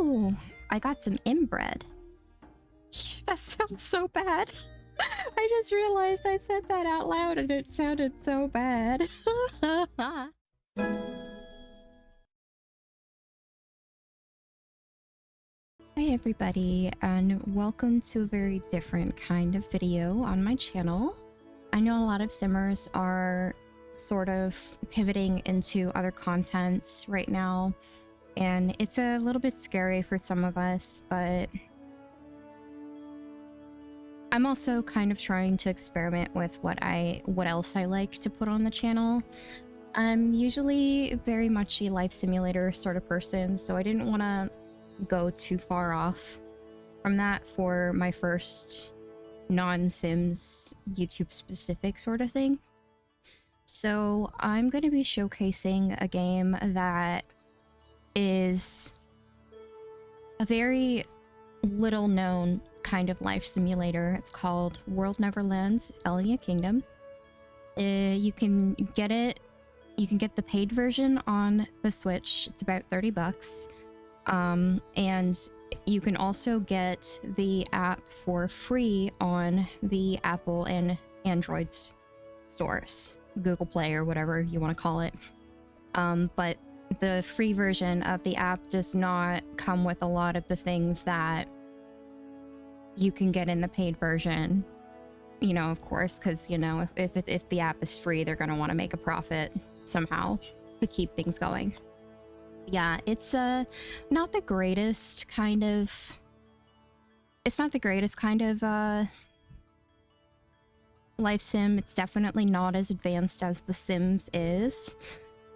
Ooh, I got some inbred. That sounds so bad. I just realized I said that out loud and it sounded so bad. Hi everybody, and welcome to a very different kind of video on my channel. I know a lot of simmers are sort of pivoting into other content right now, and it's a little bit scary for some of us, but I'm also kind of trying to experiment with what else I like to put on the channel. I'm usually very much a life simulator sort of person, so I didn't want to go too far off from that for my first non-Sims YouTube specific sort of thing. So I'm going to be showcasing a game that is a very little known kind of life simulator. It's called World Neverland's Elnea Kingdom. You can get it. You can get the paid version on the Switch. It's about 30 bucks. And you can also get the app for free on the Apple and Android stores, Google Play or whatever you want to call it. But the free version of the app does not come with a lot of the things that you can get in the paid version. You know, of course, because, you know, if the app is free, they're going to want to make a profit somehow to keep things going. Yeah, it's not the greatest kind of... It's not the greatest kind of life sim. It's definitely not as advanced as The Sims is.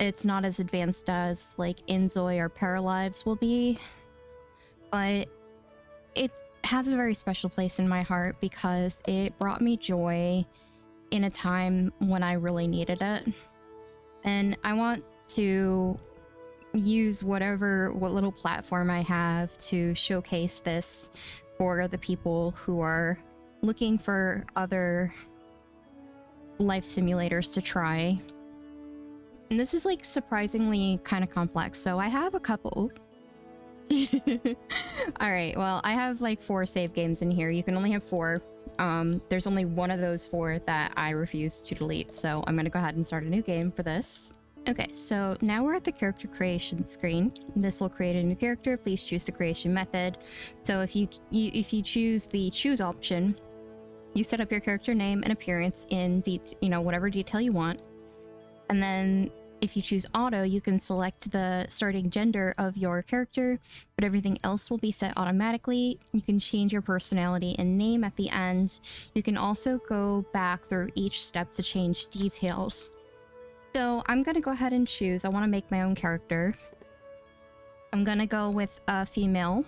It's not as advanced as, like, Inzoi or Paralives will be. But it has a very special place in my heart because it brought me joy in a time when I really needed it. And I want to use what little platform I have to showcase this for the people who are looking for other life simulators to try. And this is like surprisingly kind of complex, so I have a couple. All right, well, I have like 4 save games in here. You can only have 4. There's only one of those 4 that I refuse to delete, so I'm gonna go ahead and start a new game for this. Okay, so now we're at the character creation screen. This will create a new character. Please choose the creation method. So if you choose the choose option, you set up your character name and appearance in whatever detail you want. And then if you choose auto, you can select the starting gender of your character, but everything else will be set automatically. You can change your personality and name at the end. You can also go back through each step to change details. So I'm gonna go ahead and choose. I want to make my own character. I'm gonna go with a female.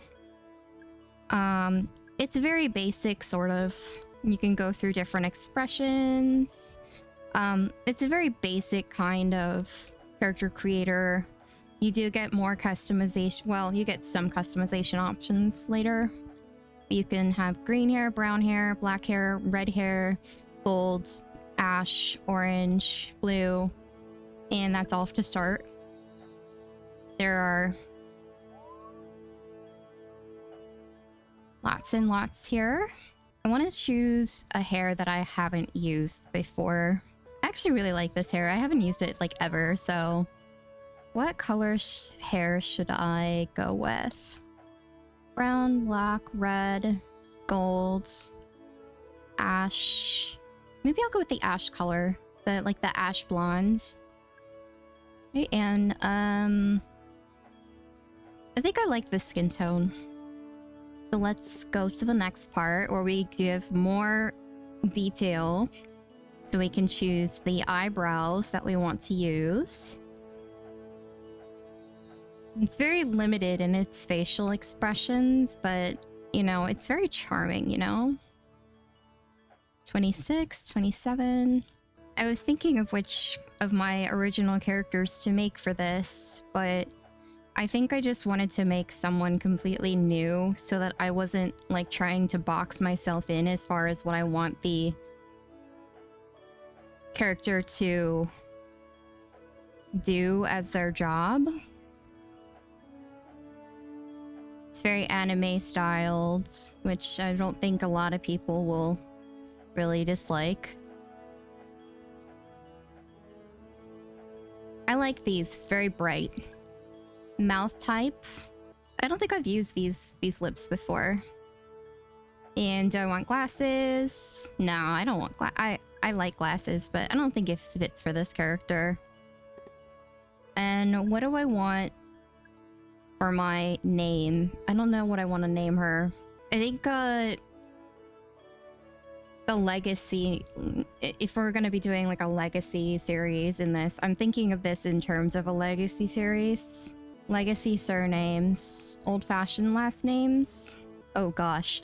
It's very basic, sort of. You can go through different expressions. It's a very basic kind of character creator. You do get more customization. Well, you get some customization options later. You can have green hair, brown hair, black hair, red hair, gold, ash, orange, blue. And that's all to start. There are lots and lots here. I want to choose a hair that I haven't used before. I actually really like this hair. I haven't used it like ever, so what color hair should I go with? Brown, black, red, gold, ash. Maybe I'll go with the ash color, the ash blonde. Okay, and I think I like this skin tone. So let's go to the next part where we give more detail. So we can choose the eyebrows that we want to use. It's very limited in its facial expressions, but, you know, it's very charming, you know? 26, 27... I was thinking of which of my original characters to make for this, but I think I just wanted to make someone completely new so that I wasn't like trying to box myself in as far as what I want the character to do as their job. very anime styled, which I don't think a lot of people will really dislike. I like these. It's very bright. Mouth type. I don't think I've used these lips before. And do I want glasses? No, I don't want I like glasses, but I don't think it fits for this character. And what do I want for my name? I don't know what I want to name her. I think the legacy, if we're going to be doing like a legacy series in this, I'm thinking of this in terms of a legacy series. Legacy surnames, old-fashioned last names. Oh gosh.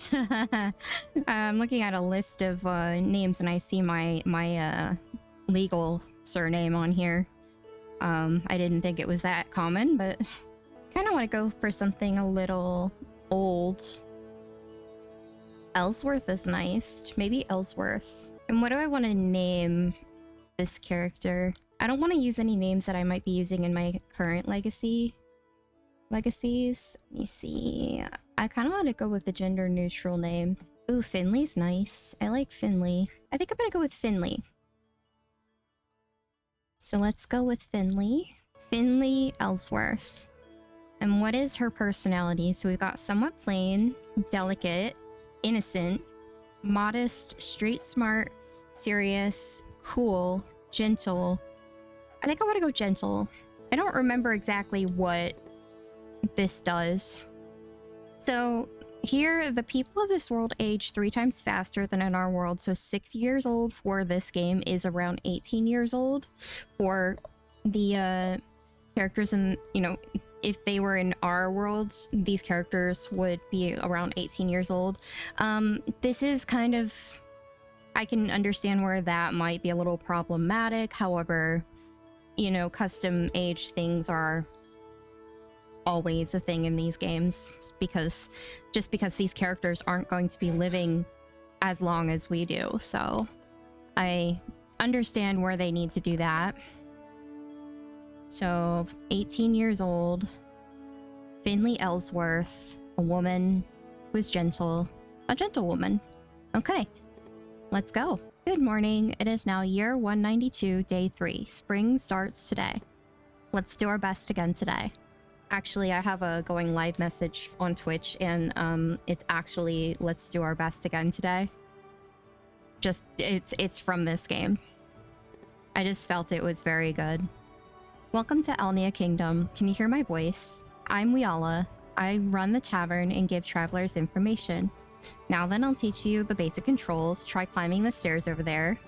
I'm looking at a list of names and I see my legal surname on here. I didn't think it was that common, but kind of want to go for something a little old. Ellsworth is nice. Maybe Ellsworth. And what do I want to name this character? I don't want to use any names that I might be using in my current legacies. Let me see. I kind of want to go with a gender neutral name. Ooh, Finley's nice. I like Finley. I think I'm gonna go with Finley. So let's go with Finley. Finley Ellsworth. And what is her personality? So we've got somewhat plain, delicate, innocent, modest, street smart, serious, cool, gentle. I think I want to go gentle. I don't remember exactly what this does. So here, the people of this world age 3 times faster than in our world. So 6 years old for this game is around 18 years old for the characters in, you know, if they were in our worlds, these characters would be around 18 years old. This is kind of, I can understand where that might be a little problematic. However, you know, custom age things are always a thing in these games because these characters aren't going to be living as long as we do. So I understand where they need to do that. So 18 years old, Finley Ellsworth, a woman who is gentle, a gentle woman. Okay, let's go. Good morning. It is now year 192, day 3. Spring starts today. Let's do our best again today. Actually, I have a going live message on Twitch, and it's actually let's do our best again today. Just it's from this game. I just felt it was very good. Welcome to Elnea Kingdom. Can you hear my voice? I'm Wiala. I run the tavern and give travelers information. Now then, I'll teach you the basic controls. Try climbing the stairs over there.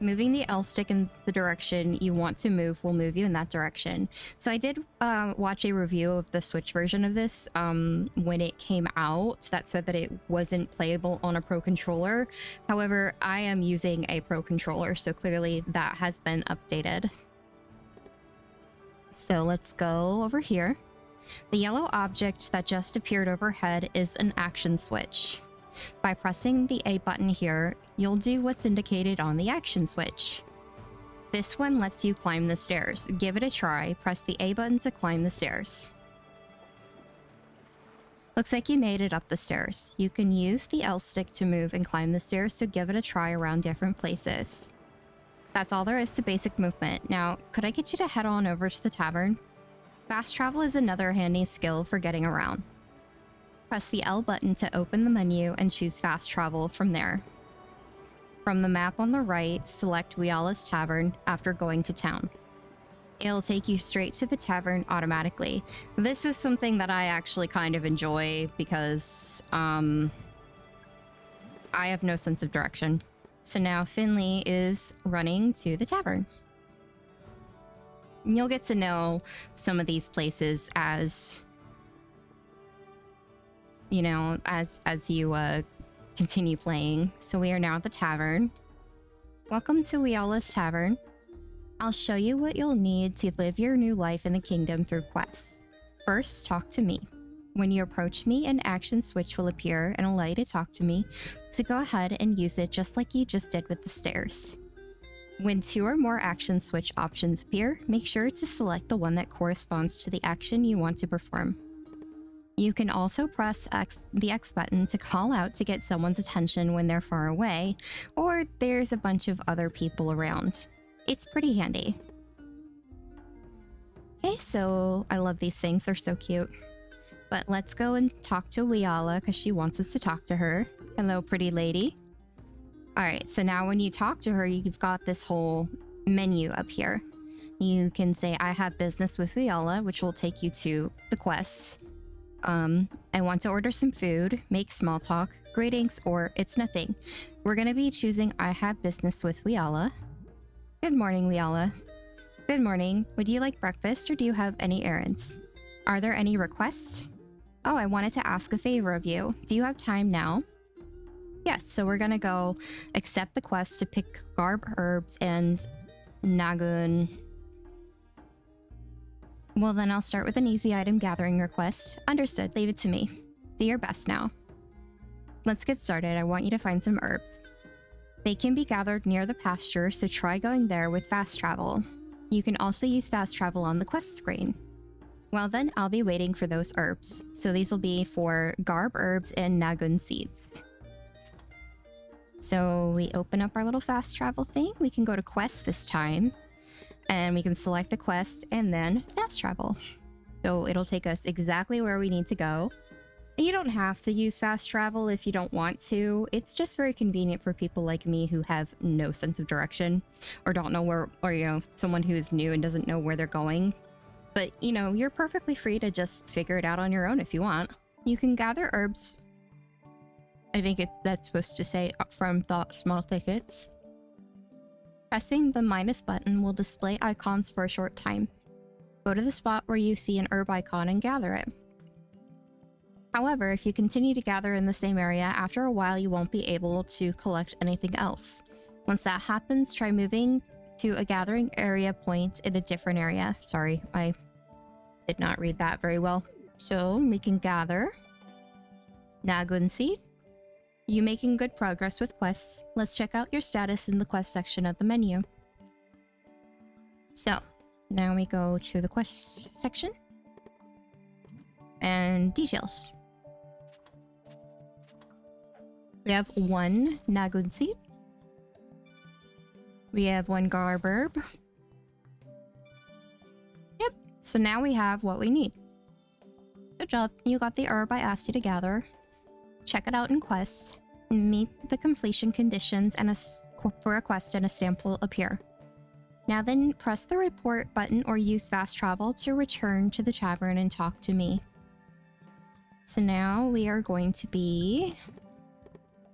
Moving the L stick in the direction you want to move will move you in that direction. So I did watch a review of the Switch version of this when it came out that said that it wasn't playable on a Pro controller. However, I am using a Pro controller, so clearly that has been updated. So let's go over here. The yellow object that just appeared overhead is an action switch. By pressing the A button here, you'll do what's indicated on the action switch. This one lets you climb the stairs. Give it a try. Press the A button to climb the stairs. Looks like you made it up the stairs. You can use the L stick to move and climb the stairs, so give it a try around different places. That's all there is to basic movement. Now, could I get you to head on over to the tavern? Fast travel is another handy skill for getting around. Press the L button to open the menu and choose fast travel from there. From the map on the right, select Wiala's Tavern after going to town. It'll take you straight to the tavern automatically. This is something that I actually kind of enjoy because I have no sense of direction. So now Finley is running to the tavern. You'll get to know some of these places as, you know, as you continue playing. So we are now at the tavern. Welcome to Wiala's Tavern. I'll show you what you'll need to live your new life in the kingdom through quests. First, talk to me. When you approach me, an action switch will appear and allow you to talk to me, so go ahead and use it just like you just did with the stairs. When 2 or more action switch options appear, make sure to select the one that corresponds to the action you want to perform. You can also press the X button to call out to get someone's attention when they're far away, or there's a bunch of other people around. It's pretty handy. Okay, so I love these things. They're so cute. But let's go and talk to Weala because she wants us to talk to her. Hello, pretty lady. All right, so now when you talk to her, you've got this whole menu up here. You can say, I have business with Weala, which will take you to the quest. I want to order some food, make small talk, greetings, or it's nothing. We're going to be choosing I have business with Weala. Good morning, Weala. Good morning. Would you like breakfast or do you have any errands? Are there any requests? Oh, I wanted to ask a favor of you. Do you have time now? Yes, so we're gonna go accept the quest to pick garb herbs and Nagun. Well, then I'll start with an easy item gathering request. Understood, leave it to me. Do your best now. Let's get started. I want you to find some herbs. They can be gathered near the pasture, so try going there with fast travel. You can also use fast travel on the quest screen. Well then, I'll be waiting for those herbs. So these will be for garb herbs and Nagun seeds. So we open up our little fast travel thing. We can go to quest this time. And we can select the quest and then fast travel. So it'll take us exactly where we need to go. And you don't have to use fast travel if you don't want to. It's just very convenient for people like me who have no sense of direction. Or don't know where, or you know, someone who is new and doesn't know where they're going. But, you know, you're perfectly free to just figure it out on your own if you want. You can gather herbs. I think that's supposed to say from small thickets. Pressing the minus button will display icons for a short time. Go to the spot where you see an herb icon and gather it. However, if you continue to gather in the same area, after a while you won't be able to collect anything else. Once that happens, try moving to a gathering area point in a different area. Sorry, I did not read that very well. So we can gather Nagun seed. You making good progress with quests. Let's check out your status in the quest section of the menu. So now we go to the quest section and details. We have 1 Nagun seed. We have 1 garb herb. Yep, so now we have what we need. Good job, you got the herb I asked you to gather. Check it out in quests. Meet the completion conditions and for a quest and a stamp will appear. Now then, press the report button or use fast travel to return to the tavern and talk to me. So now we are going to be...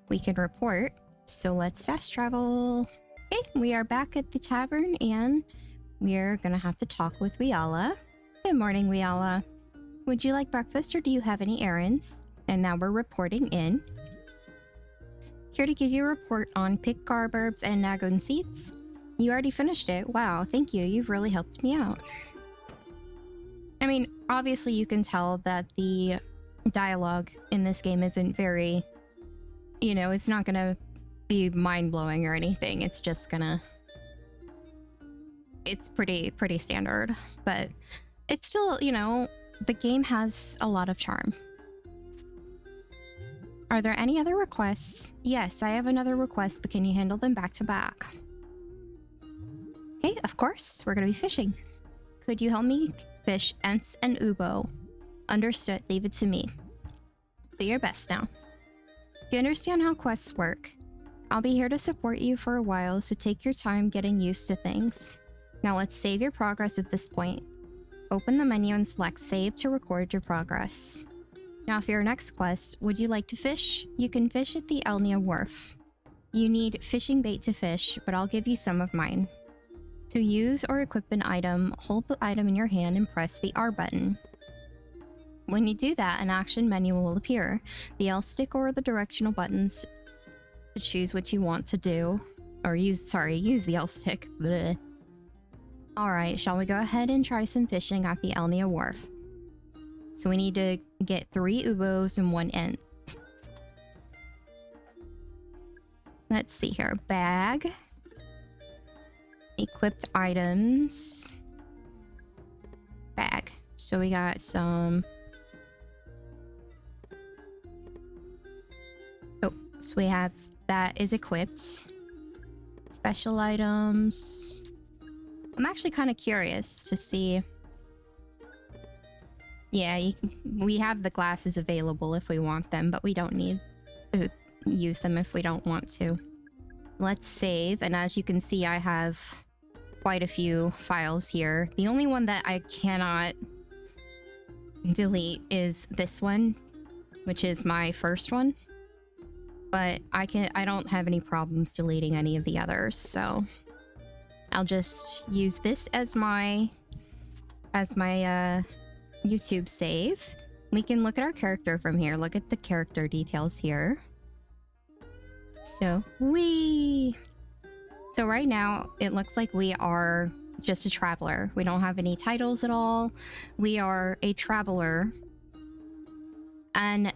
We can report, so let's fast travel. Okay, we are back at the tavern and we're gonna have to talk with Weala. Good morning, Weala. Would you like breakfast or do you have any errands? And now we're reporting in. Here to give you a report on pick garb herbs and Nagun seeds. You already finished it. Wow, thank you. You've really helped me out. I mean, obviously you can tell that the dialogue in this game isn't very, you know, it's not gonna be mind-blowing or anything. It's just gonna... It's pretty standard. But it's still, you know, the game has a lot of charm. Are there any other requests? Yes, I have another request, but can you handle them back to back? Okay, of course. We're gonna be fishing. Could you help me fish Ents and Ubo? Understood. Leave it to me. Do your best now. Do you understand how quests work? I'll be here to support you for a while, so take your time getting used to things. Now let's save your progress at this point. Open the menu and select Save to record your progress. Now for your next quest, would you like to fish? You can fish at the Elnea Wharf. You need fishing bait to fish, but I'll give you some of mine. To use or equip an item, hold the item in your hand and press the R button. When you do that, an action menu will appear. The L stick or the directional buttons to choose what you want to do. Or use the L stick. Bleh. Alright, shall we go ahead and try some fishing at the Elnea Wharf? So we need to get 3 Ubos and 1 Ent. Let's see here. Bag. Equipped items. Bag. So we got some we have that is equipped. Special items. I'm actually kind of curious to see. Yeah, we have the glasses available if we want them, but we don't need to use them if we don't want to. Let's save, and as you can see, I have quite a few files here. The only one that I cannot delete is this one, which is my first one. But I don't have any problems deleting any of the others, so I'll just use this as my YouTube save. We can look at our character from here. Look at the character details here. So right now it looks like we are just a traveler. We don't have any titles at all. We are a traveler. And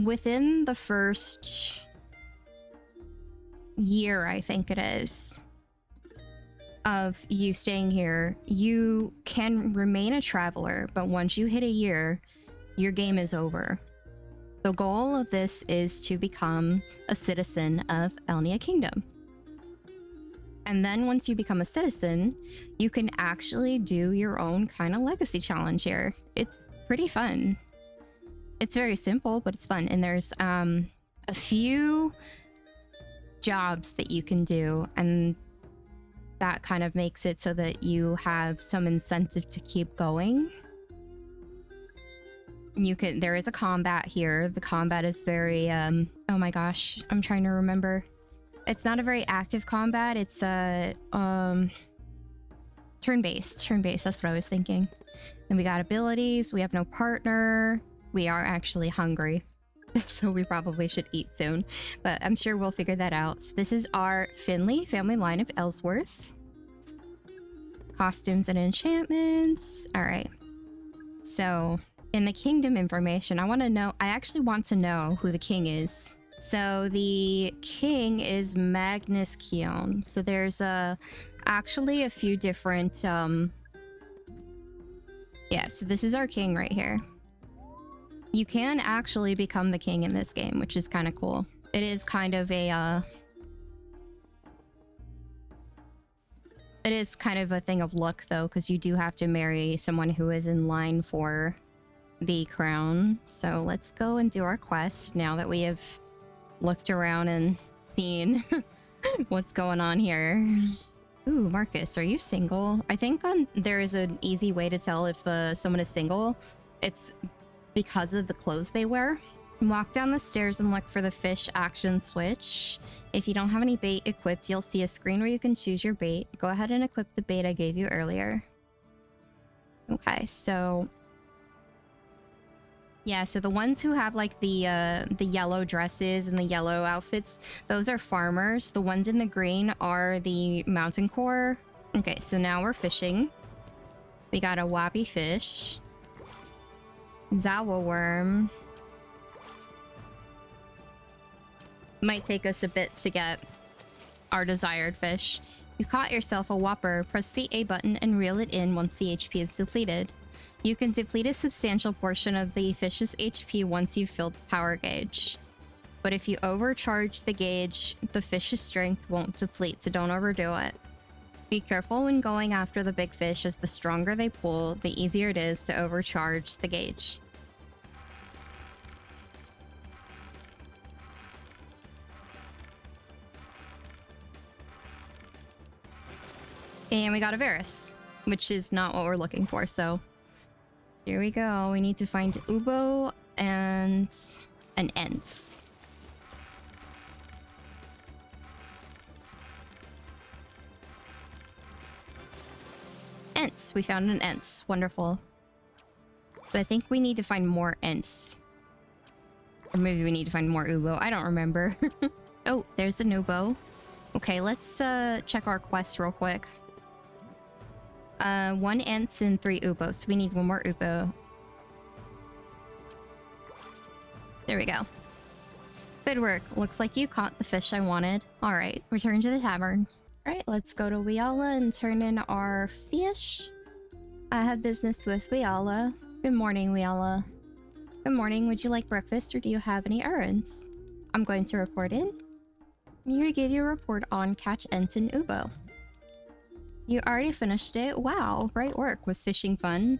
within the first year, I think it is, of you staying here, you can remain a traveler, but once you hit a year, your game is over. The goal of this is to become a citizen of Elnea Kingdom. And then once you become a citizen, you can actually do your own kind of legacy challenge here. It's pretty fun. It's very simple, but it's fun. And there's a few jobs that you can do, and that kind of makes it so that you have some incentive to keep going. There is a combat here. The combat is very, oh my gosh, I'm trying to remember. It's not a very active combat. It's turn-based, that's what I was thinking. Then we got abilities. We have no partner. We are actually hungry, so we probably should eat soon, but I'm sure we'll figure that out. So this is our Finley family line of Ellsworth. Costumes and enchantments. All right. So in the kingdom information, I actually want to know who the king is. So the king is Magnus Keon. So there's actually a few different, yeah, so this is our king right here. You can actually become the king in this game, which is kind of cool. It is kind of a, it is kind of a thing of luck though, because you do have to marry someone who is in line for the crown. So let's go and do our quest now that we have looked around and seen what's going on here. Ooh, Marcus, are you single? I think there is an easy way to tell if someone is single. It's because of the clothes they wear. Walk down the stairs and look for the fish action switch. If you don't have any bait equipped, you'll see a screen where you can choose your bait. Go ahead and equip the bait I gave you earlier. Okay, so yeah, so the ones who have like the yellow dresses and the yellow outfits, those are farmers. The ones in the green are the mountain core. Okay, so now we're fishing. We got a wabi fish. Zawa worm. Might take us a bit to get our desired fish. You caught yourself a whopper. Press the A button and reel it in once the HP is depleted. You can deplete a substantial portion of the fish's HP once you've filled the power gauge. But if you overcharge the gauge, the fish's strength won't deplete, so don't overdo it. Be careful when going after the big fish, as the stronger they pull, the easier it is to overcharge the gauge. And we got a Varus, which is not what we're looking for, so here we go. We need to find Ubo and an Ents. Ents. We found an Ents. Wonderful. So I think we need to find more Ents. Or maybe we need to find more Ubo. I don't remember. Oh, there's an Ubo. Okay, let's check our quest real quick. 1 Ents and 3 Ubos. So we need 1 more Ubo. There we go. Good work. Looks like you caught the fish I wanted. Alright, return to the tavern. Alright, let's go to Wiala and turn in our fish. I have business with Wiala. Good morning, Wiala. Good morning. Would you like breakfast or do you have any errands? I'm going to report in. I'm here to give you a report on Catch Ensign Ubo. You already finished it. Wow, great work. Was fishing fun?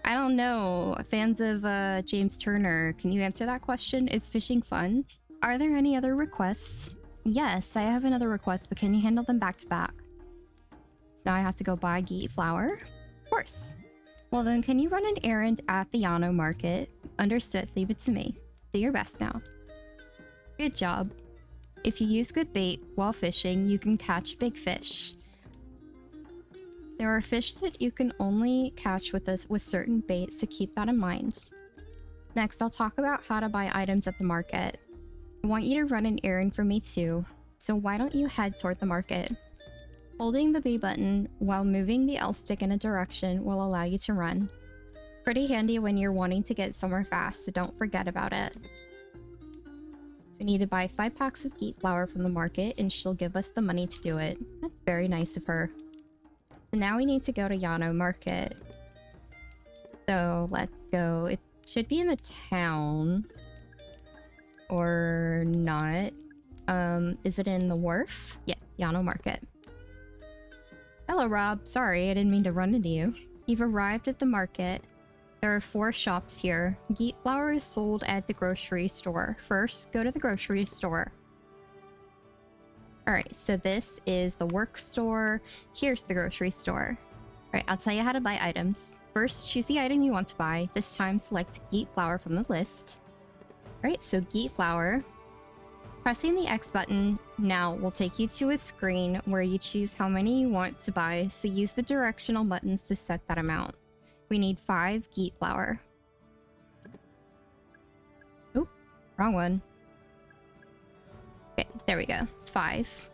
I don't know. Fans of James Turner, can you answer that question? Is fishing fun? Are there any other requests? Yes, I have another request, but can you handle them back to back? So now I have to go buy geet flour? Of course. Well then, can you run an errand at the Yano market? Understood, leave it to me. Do your best now. Good job. If you use good bait while fishing, you can catch big fish. There are fish that you can only catch with certain baits, so keep that in mind. Next, I'll talk about how to buy items at the market. I want you to run an errand for me too, so why don't you head toward the market? Holding the B button while moving the L stick in a direction will allow you to run. Pretty handy when you're wanting to get somewhere fast, so don't forget about it. So we need to buy 5 packs of geet flour from the market, and she'll give us the money to do it. That's very nice of her. So now we need to go to Yano Market. So let's go. It should be in the town. Or not. Is it in the wharf? Yeah, Yano Market. Hello, Rob. Sorry, I didn't mean to run into you. You've arrived at the market. There are 4 shops here. Geet flour is sold at the grocery store. First, go to the grocery store. Alright, so this is the work store. Here's the grocery store. Alright, I'll tell you how to buy items. First, choose the item you want to buy. This time, select geet flour from the list. Alright, so geet flour. Pressing the X button now will take you to a screen where you choose how many you want to buy, so use the directional buttons to set that amount. We need 5 geet flour. Oop, wrong one. Okay, there we go. 5.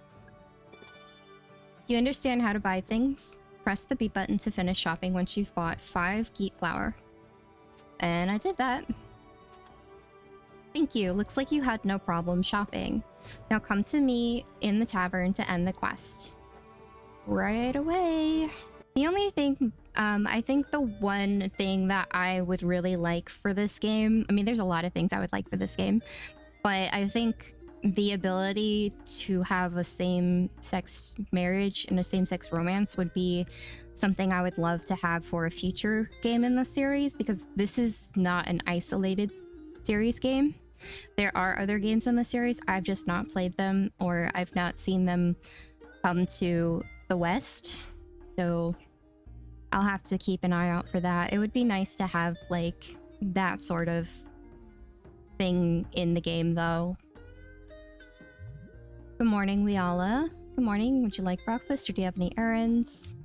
Do you understand how to buy things? Press the B button to finish shopping once you've bought 5 geet flour. And I did that. Thank you. Looks like you had no problem shopping. Now come to me in the tavern to end the quest. Right away. The only thing, I think the one thing that I would really like for this game, I mean, there's a lot of things I would like for this game, but I think the ability to have a same-sex marriage and a same-sex romance would be something I would love to have for a future game in the series, because this is not an isolated series game. There are other games in the series. I've just not played them, or I've not seen them come to the West. So I'll have to keep an eye out for that. It would be nice to have like that sort of thing in the game though. Good morning, Wiala. Good morning. Would you like breakfast or do you have any errands?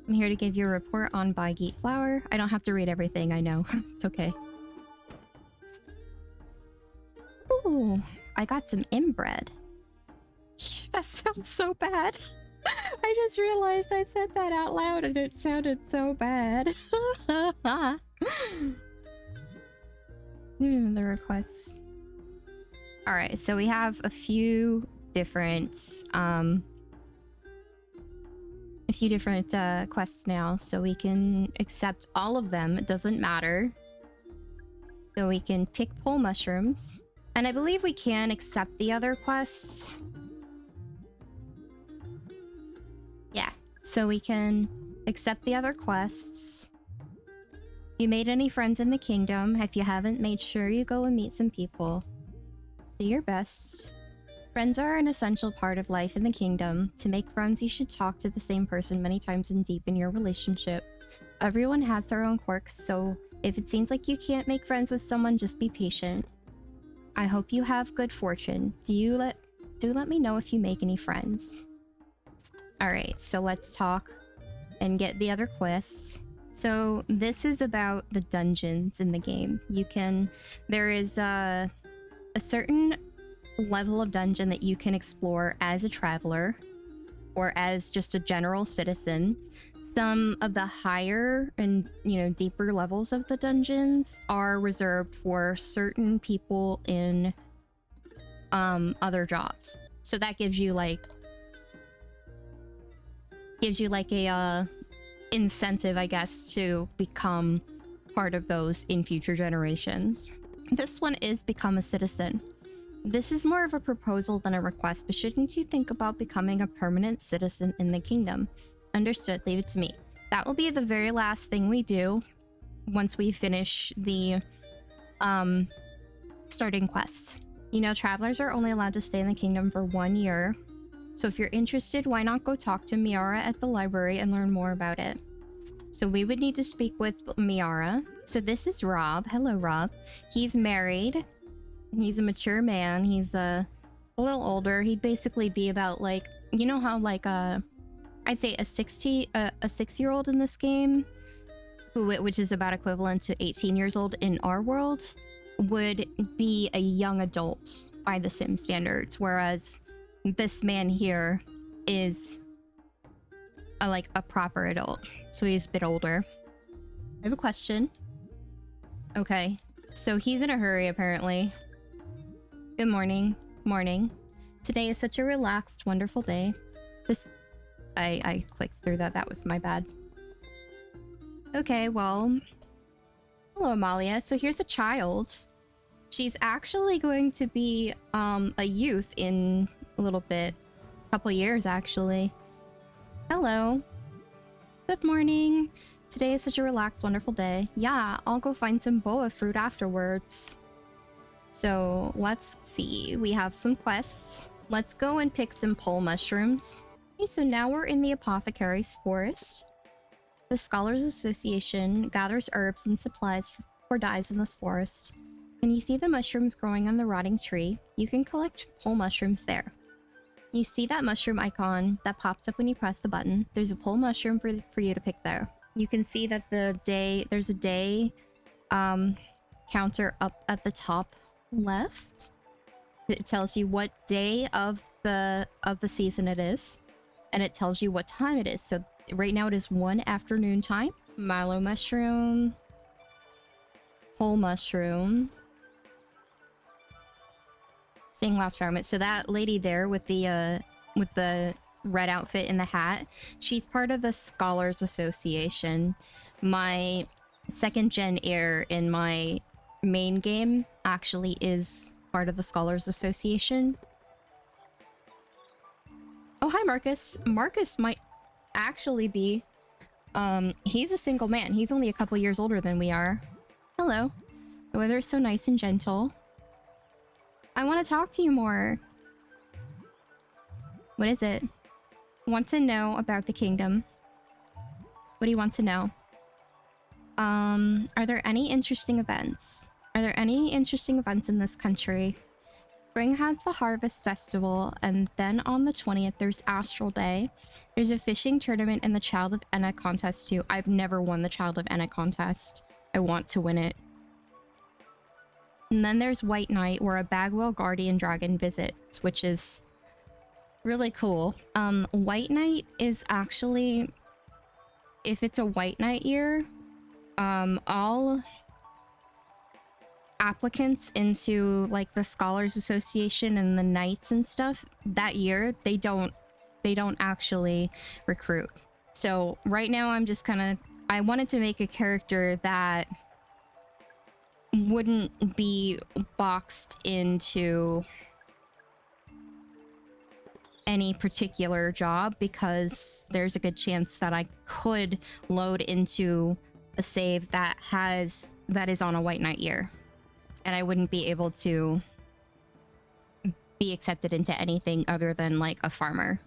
I'm here to give you a report on buy geet flour. I don't have to read everything, I know. It's okay. Ooh, I got some inbread. That sounds so bad. I just realized I said that out loud and it sounded so bad. The requests. Alright, so we have a few different quests now, so we can accept all of them. It doesn't matter. So we can pick pole mushrooms. And I believe we can accept the other quests. Yeah, so we can accept the other quests. You made any friends in the kingdom? If you haven't, made sure you go and meet some people. Do your best. Friends are an essential part of life in the kingdom. To make friends, you should talk to the same person many times and deepen your relationship. Everyone has their own quirks, so if it seems like you can't make friends with someone, just be patient. I hope you have good fortune. Do let me know if you make any friends. Alright, so let's talk and get the other quests. So this is about the dungeons in the game. There is a certain level of dungeon that you can explore as a traveler or as just a general citizen. Some of the higher and, deeper levels of the dungeons are reserved for certain people in other jobs. So that gives you like a incentive, I guess, to become part of those in future generations. This one is become a citizen. This is more of a proposal than a request, but shouldn't you think about becoming a permanent citizen in the kingdom? Understood, leave it to me. That will be the very last thing we do once we finish the starting quests. You know, travelers are only allowed to stay in the kingdom for 1 year. So if you're interested, why not go talk to Miara at the library and learn more about it? So we would need to speak with Miara. So this is Rob. Hello, Rob. He's married. He's a mature man. He's a little older. He'd basically be about like, you know how like I'd say a 6-year-old in this game, which is about equivalent to 18 years old in our world, would be a young adult by the Sim standards, whereas this man here is like a proper adult, so he's a bit older. I have a question. Okay, so he's in a hurry apparently. Good morning. Morning. Today is such a relaxed, wonderful day. I clicked through that. That was my bad. Okay, well, hello, Amalia. So here's a child. She's actually going to be a youth in a little bit. A couple years, actually. Hello. Good morning. Today is such a relaxed, wonderful day. Yeah, I'll go find some boa fruit afterwards. So let's see. We have some quests. Let's go and pick some pole mushrooms. Okay, so now we're in the Apothecary's Forest. The Scholars Association gathers herbs and supplies for dyes in this forest. Can you see the mushrooms growing on the rotting tree? You can collect pole mushrooms there. You see that mushroom icon that pops up when you press the button. There's a pole mushroom for you to pick there. You can see that there's a day counter up at the top left. It tells you what day of the season it is, and it tells you what time it is. So right now it is 1 afternoon time. Mallow mushroom, whole mushroom, seeing last fragment. So that lady there with the red outfit and the hat, she's part of the Scholars Association. My 2nd gen heir in my main game actually is part of the Scholars Association. Oh, hi, Marcus. Marcus might actually be he's a single man. He's only a couple years older than we are. Hello. The weather is so nice and gentle. I want to talk to you more. What is it? Want to know about the kingdom. What do you want to know? Are there any interesting events? Are there any interesting events in this country? Spring has the Harvest Festival, and then on the 20th, there's Astral Day. There's a fishing tournament and the Child of Enna contest too. I've never won the Child of Enna contest. I want to win it. And then there's White Night, where a Bagwell Guardian Dragon visits, which is really cool. White Night is actually, if it's a White Night year, all applicants into like the Scholars Association and the Knights and stuff that year, they don't actually recruit. So right now I'm just I wanted to make a character that wouldn't be boxed into any particular job, because there's a good chance that I could load into a save that is on a White Knight year, and I wouldn't be able to be accepted into anything other than like a farmer.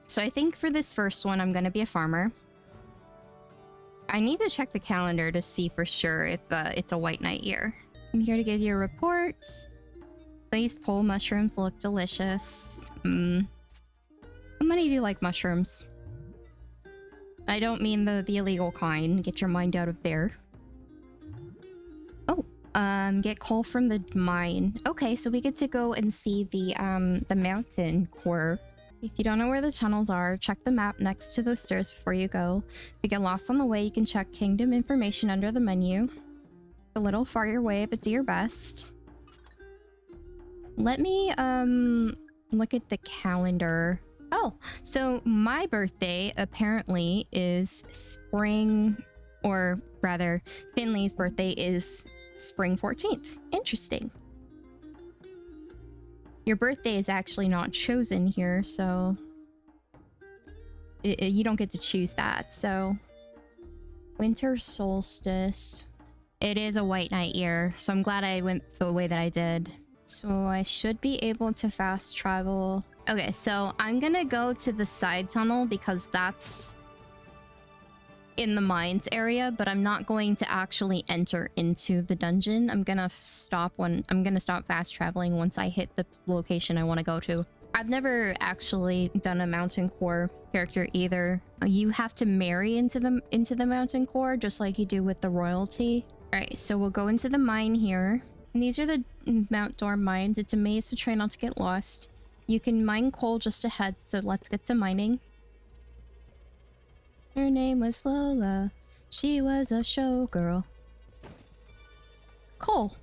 So I think for this first one, I'm going to be a farmer. I need to check the calendar to see for sure if it's a White Knight year. I'm here to give you a report. These pole mushrooms look delicious. How many of you like mushrooms? I don't mean the illegal kind. Get your mind out of there. Oh, get coal from the mine. Okay, so we get to go and see the mountain core. If you don't know where the tunnels are, check the map next to those stairs before you go. If you get lost on the way, you can check kingdom information under the menu. A little far your way, but do your best. Let me look at the calendar. Oh, so my birthday apparently is spring, or rather Finley's birthday is spring 14th. Interesting. Your birthday is actually not chosen here, so you don't get to choose that. So winter solstice. It is a white night year, so I'm glad I went the way that I did. So I should be able to fast travel. Okay, so I'm gonna go to the side tunnel because that's in the mines area, but I'm not going to actually enter into the dungeon. I'm gonna stop fast traveling once I hit the location I want to go to. I've never actually done a mountain core character either. You have to marry into the mountain core just like you do with the royalty. All right, so we'll go into the mine here. And these are the Mount Dorm mines. It's a maze to try not to get lost. You can mine coal just ahead, so let's get to mining. Her name was Lola. She was a showgirl. Coal.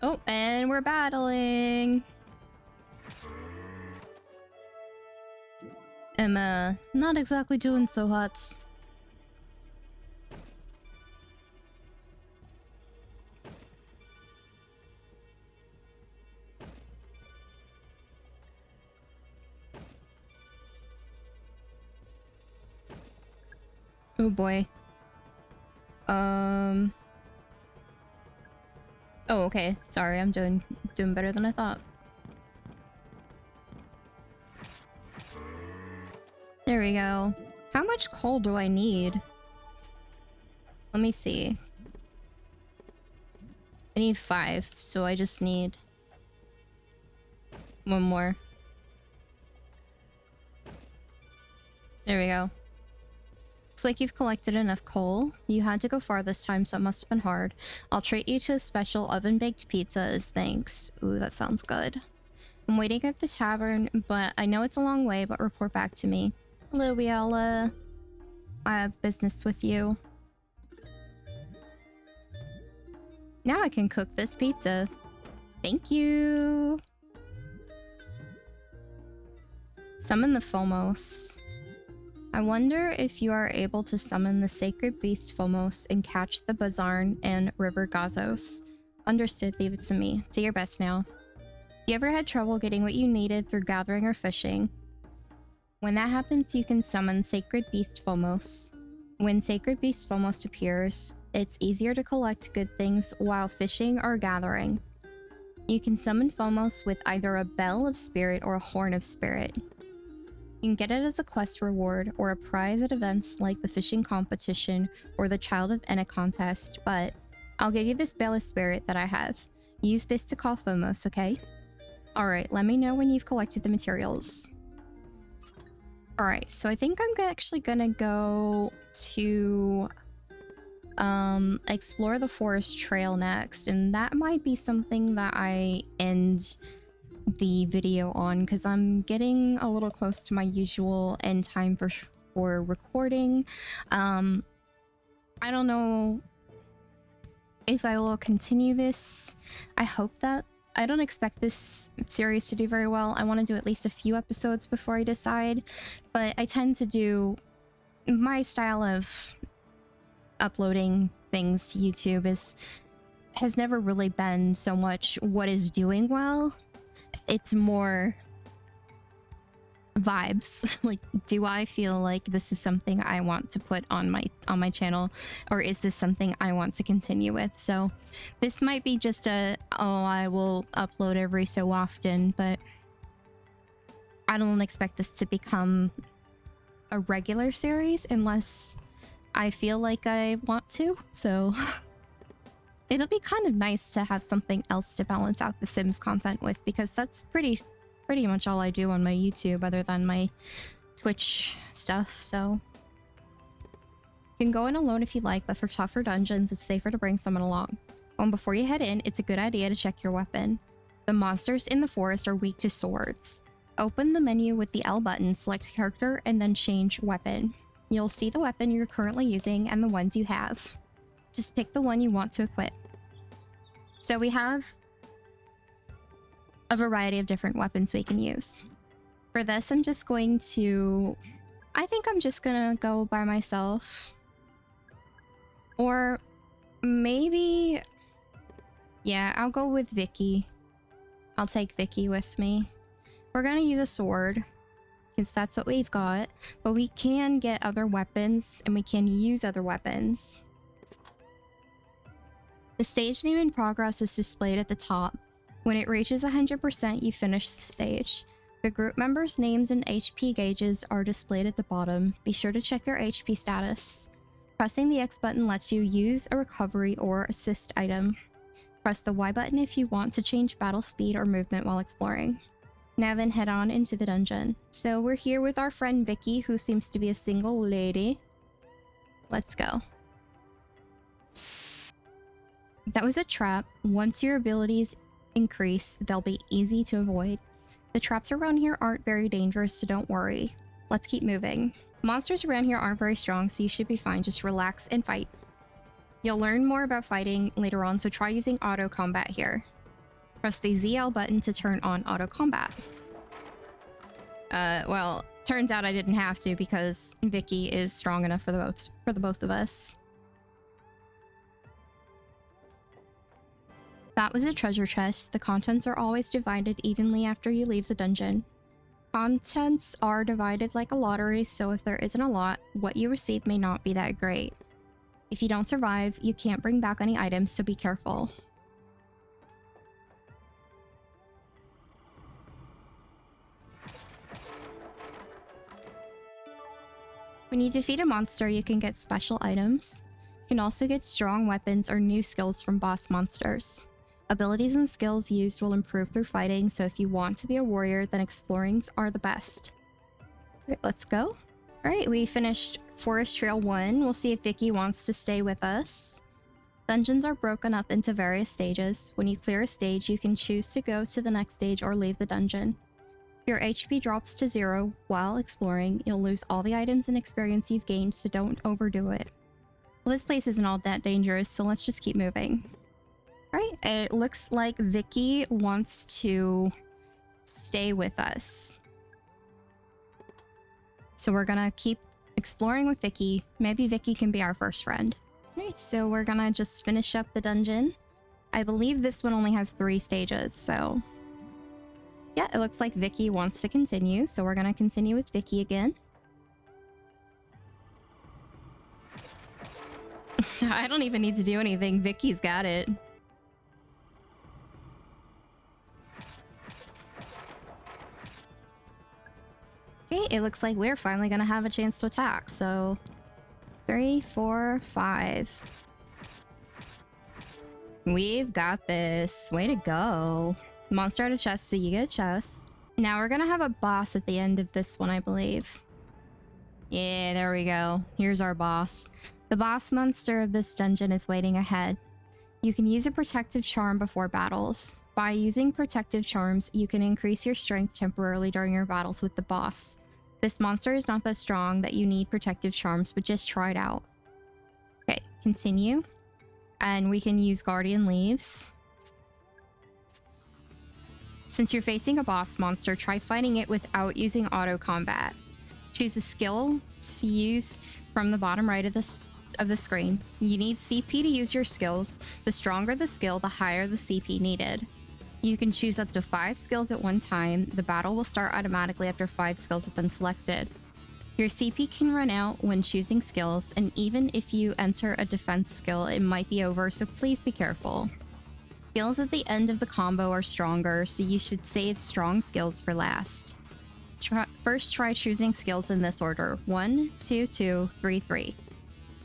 Oh, and we're battling. I'm not exactly doing so hot. Oh boy. Oh, okay. Sorry, I'm doing better than I thought. There we go. How much coal do I need? Let me see. I need 5, so I just need 1 more. There we go. Looks like you've collected enough coal. You had to go far this time, so it must have been hard. I'll treat you to a special oven-baked pizza as thanks. Ooh, that sounds good. I'm waiting at the tavern, but I know it's a long way, but report back to me. Hello, Wiala. I have business with you. Now I can cook this pizza. Thank you. Summon the Phomos. I wonder if you are able to summon the sacred beast Phomos and catch the Bazarn and River Gazos. Understood, leave it to me. Do your best now. You ever had trouble getting what you needed through gathering or fishing? When that happens, you can summon Sacred Beast Phomos. When Sacred Beast Phomos appears, it's easier to collect good things while fishing or gathering. You can summon Phomos with either a Bell of Spirit or a Horn of Spirit. You can get it as a quest reward or a prize at events like the fishing competition or the Child of Enna contest, but I'll give you this Bell of Spirit that I have. Use this to call Phomos, okay? Alright, let me know when you've collected the materials. Alright, so I think I'm actually gonna go to explore the forest trail next, and that might be something that I end the video on because I'm getting a little close to my usual end time for recording. I don't know if I will continue this. I hope that I don't expect this series to do very well. I want to do at least a few episodes before I decide, but I tend to do my style of uploading things to YouTube has never really been so much what is doing well. It's more vibes. Like, do I feel like this is something I want to put on my channel, or is this something I want to continue with? So this might be just I will upload every so often, but I don't expect this to become a regular series unless I feel like I want to. So it'll be kind of nice to have something else to balance out the Sims content with, because that's pretty much all I do on my YouTube other than my Twitch stuff. So you can go in alone if you like, but for tougher dungeons, it's safer to bring someone along. And before you head in, it's a good idea to check your weapon. The monsters in the forest are weak to swords. Open the menu with the L button, select character, and then change weapon. You'll see the weapon you're currently using and the ones you have. Just pick the one you want to equip. So we have a variety of different weapons we can use. For this, I think I'm just gonna go by myself. Or maybe, yeah, I'll go with Vicky. I'll take Vicky with me. We're gonna use a sword, because that's what we've got. But we can get other weapons, and we can use other weapons. The stage name in progress is displayed at the top. When it reaches 100%, you finish the stage. The group members' names and HP gauges are displayed at the bottom. Be sure to check your HP status. Pressing the X button lets you use a recovery or assist item. Press the Y button if you want to change battle speed or movement while exploring. Now then head on into the dungeon. So we're here with our friend Vicky, who seems to be a single lady. Let's go. That was a trap. Once your abilities increase, they'll be easy to avoid. The traps around here aren't very dangerous, so don't worry. Let's keep moving. Monsters around here aren't very strong, so you should be fine. Just relax and fight. You'll learn more about fighting later on, so try using auto combat here. Press the ZL button to turn on auto combat. Well, turns out I didn't have to because Vicky is strong enough for the both of us. That was a treasure chest. The contents are always divided evenly after you leave the dungeon. Contents are divided like a lottery, so if there isn't a lot, what you receive may not be that great. If you don't survive, you can't bring back any items, so be careful. When you defeat a monster, you can get special items. You can also get strong weapons or new skills from boss monsters. Abilities and skills used will improve through fighting, so if you want to be a warrior, then explorings are the best. Right, let's go. Alright, we finished Forest Trail 1. We'll see if Vicky wants to stay with us. Dungeons are broken up into various stages. When you clear a stage, you can choose to go to the next stage or leave the dungeon. If your HP drops to 0 while exploring, you'll lose all the items and experience you've gained, so don't overdo it. Well, this place isn't all that dangerous, so let's just keep moving. Right, it looks like Vicky wants to stay with us. So we're gonna keep exploring with Vicky. Maybe Vicky can be our first friend. Right, so we're gonna just finish up the dungeon. I believe this one only has 3 stages, so... yeah, it looks like Vicky wants to continue, so we're gonna continue with Vicky again. I don't even need to do anything. Vicky's got it. Okay, it looks like we're finally gonna have a chance to attack, so 3, 4, 5. We've got this. Way to go. Monster at a chest, so you get a chest. Now we're gonna have a boss at the end of this one, I believe. Yeah, there we go. Here's our boss. The boss monster of this dungeon is waiting ahead. You can use a protective charm before battles. By using protective charms, you can increase your strength temporarily during your battles with the boss. This monster is not that strong that you need protective charms, but just try it out. Okay, continue. And we can use Guardian Leaves. Since you're facing a boss monster, try fighting it without using auto combat. Choose a skill to use from the bottom right of the screen. You need CP to use your skills. The stronger the skill, the higher the CP needed. You can choose up to 5 skills at one time. The battle will start automatically after 5 skills have been selected. Your CP can run out when choosing skills, and even if you enter a defense skill, it might be over, so please be careful. Skills at the end of the combo are stronger, so you should save strong skills for last. First, try choosing skills in this order: 1, 2, 2, 3, 3.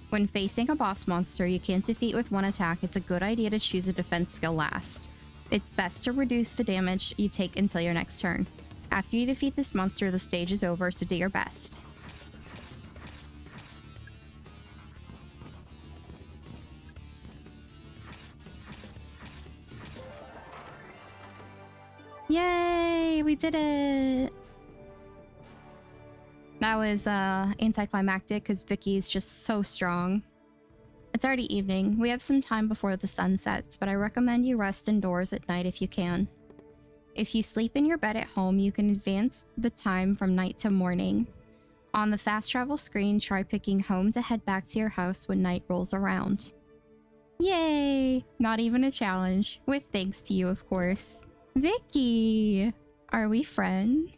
When facing a boss monster you can't defeat with one attack, it's a good idea to choose a defense skill last. It's best to reduce the damage you take until your next turn. After you defeat this monster, the stage is over, so do your best. Yay! We did it! That was anticlimactic because Vicky's just so strong. It's already evening. We have some time before the sun sets, but I recommend you rest indoors at night if you can. If you sleep in your bed at home, you can advance the time from night to morning. On the fast travel screen, try picking home to head back to your house when night rolls around. Yay! Not even a challenge. With thanks to you, of course. Vicky! Are we friends?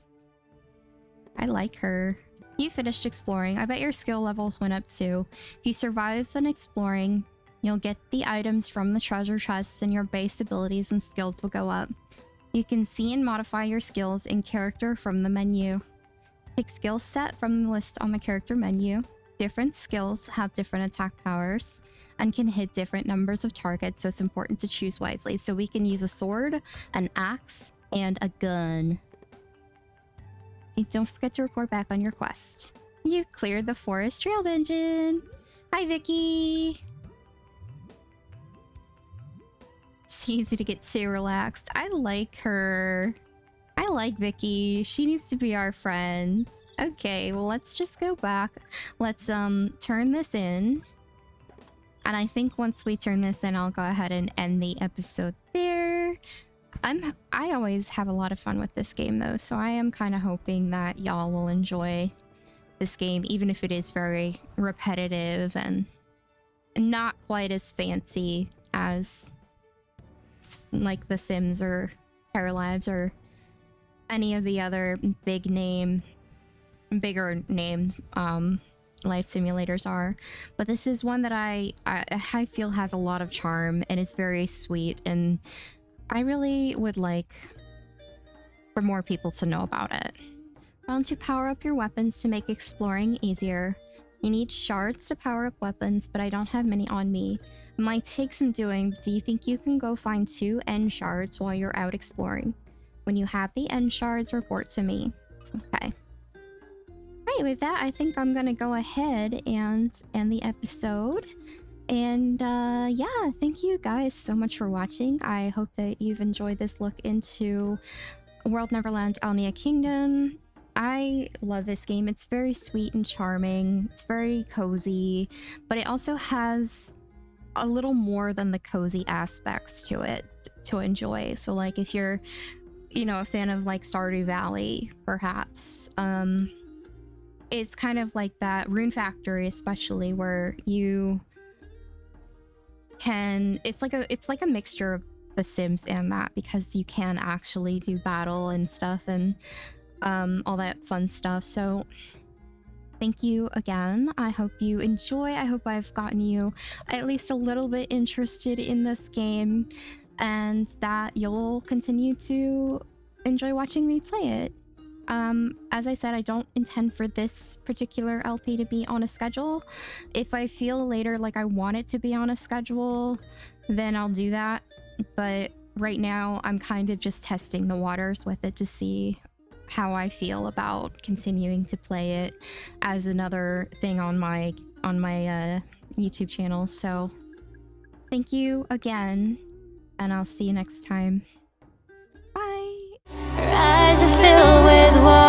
I like her. You finished exploring. I bet your skill levels went up too. If you survive in exploring, you'll get the items from the treasure chests and your base abilities and skills will go up. You can see and modify your skills in character from the menu. Pick skill set from the list on the character menu. Different skills have different attack powers and can hit different numbers of targets, so it's important to choose wisely. So we can use a sword, an axe, and a gun. Okay, don't forget to report back on your quest. You cleared the forest trail dungeon. Hi, Vicky. It's easy to get too relaxed. I like her. I like Vicky. She needs to be our friend. Okay, well, let's just go back. Let's turn this in. And I think once we turn this in, I'll go ahead and end the episode there. I always have a lot of fun with this game though, so I am kind of hoping that y'all will enjoy this game, even if it is very repetitive and not quite as fancy as like The Sims or Terra Lives or any of the other bigger named life simulators are. But this is one that I feel has a lot of charm and is very sweet, and I really would like for more people to know about it. Why don't you power up your weapons to make exploring easier? You need shards to power up weapons, but I don't have many on me. It might take some doing, but do you think you can go find 2 end shards while you're out exploring? When you have the end shards, report to me. Okay. Right, with that, I think I'm gonna go ahead and end the episode. And yeah, thank you guys so much for watching. I hope that you've enjoyed this look into World Neverland Elnea Kingdom. I love this game. It's very sweet and charming. It's very cozy, but it also has a little more than the cozy aspects to it to enjoy. So like if you're, you know, a fan of like Stardew Valley, perhaps, it's kind of like that Rune Factory, especially, where you can, it's like a mixture of The Sims and that, because you can actually do battle and stuff and all that fun stuff. So thank you again. I hope you enjoy. I hope I've gotten you at least a little bit interested in this game, and that you'll continue to enjoy watching me play it. As I said, I don't intend for this particular LP to be on a schedule. If I feel later like I want it to be on a schedule, then I'll do that. But right now, I'm kind of just testing the waters with it to see how I feel about continuing to play it as another thing on my YouTube channel. So thank you again, and I'll see you next time. Bye. Her eyes are filled with water.